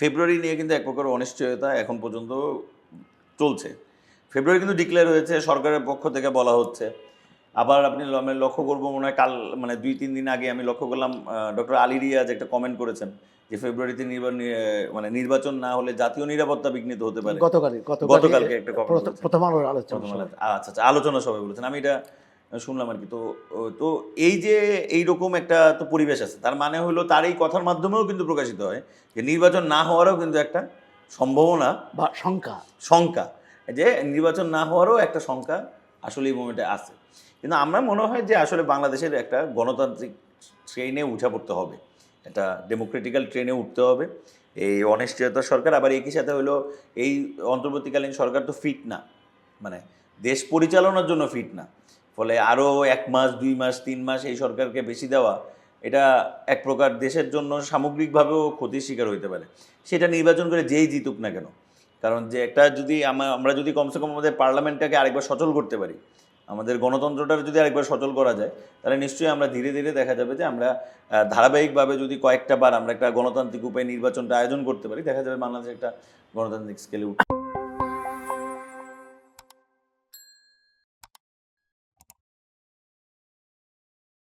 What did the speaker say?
ফেব্রুয়ারি নিয়ে কিন্তু এক প্রকার অনিশ্চয়তা এখন পর্যন্ত চলছে। ফেব্রুয়ারি কিন্তু ডিক্লেয়ার হয়েছে, সরকারের পক্ষ থেকে বলা হচ্ছে। আবার আপনি আমি লক্ষ্য করবো মনে হয় কাল, মানে 2-3 দিন আগে আমি লক্ষ্য করলাম ডক্টর আলী রিয়াজ একটা কমেন্ট করেছেন যে ফেব্রুয়ারিতে মানে নির্বাচন না হলে জাতীয় নিরাপত্তা বিঘ্নিত হতে পারে। গতকালকে একটা কমেন্ট করেছেন প্রথম আলোর আলোচনা প্রথম আলোচনা। আচ্ছা আচ্ছা, আলোচনা সবাই বলেছেন, আমি এটা শুনলাম আর কি। তো তো এই যে এইরকম একটা তো পরিবেশ আছে, তার মানে হলো তার এই কথার মাধ্যমেও কিন্তু প্রকাশিত হয় যে নির্বাচন না হওয়ারও কিন্তু একটা সম্ভাবনা বা শঙ্কা, যে নির্বাচন না হওয়ারও একটা শঙ্কা আসলে এই মোমেন্টে আছে। কিন্তু আমরা মনে হয় যে আসলে বাংলাদেশের একটা গণতান্ত্রিক ট্রেনে উঠে পড়তে হবে, একটা ডেমোক্রেটিক্যাল ট্রেনে উঠতে হবে। এই অনিশ্চয়তার সরকার, আবার একই সাথে হলো এই অন্তর্বর্তীকালীন সরকার তো ফিট না, মানে দেশ পরিচালনার জন্য ফিট না। ফলে আরও 1 মাস 2 মাস 3 মাস এই সরকারকে বেশি দেওয়া, এটা এক প্রকার দেশের জন্য সামগ্রিকভাবেও ক্ষতির শিকার হইতে পারে। সেটা নির্বাচন করে যেই জিতুক না কেন, কারণ যে একটা যদি আমরা যদি কমসে কম আমাদের পার্লামেন্টটাকে আরেকবার সচল করতে পারি, আমাদের গণতন্ত্রটার যদি আরেকবার সচল করা যায়, তাহলে নিশ্চয়ই আমরা ধীরে ধীরে দেখা যাবে যে আমরা ধারাবাহিকভাবে যদি কয়েকটা বার আমরা একটা গণতান্ত্রিক উপায়ে নির্বাচনটা আয়োজন করতে পারি, দেখা যাবে বাংলাদেশ একটা গণতান্ত্রিক স্কেলে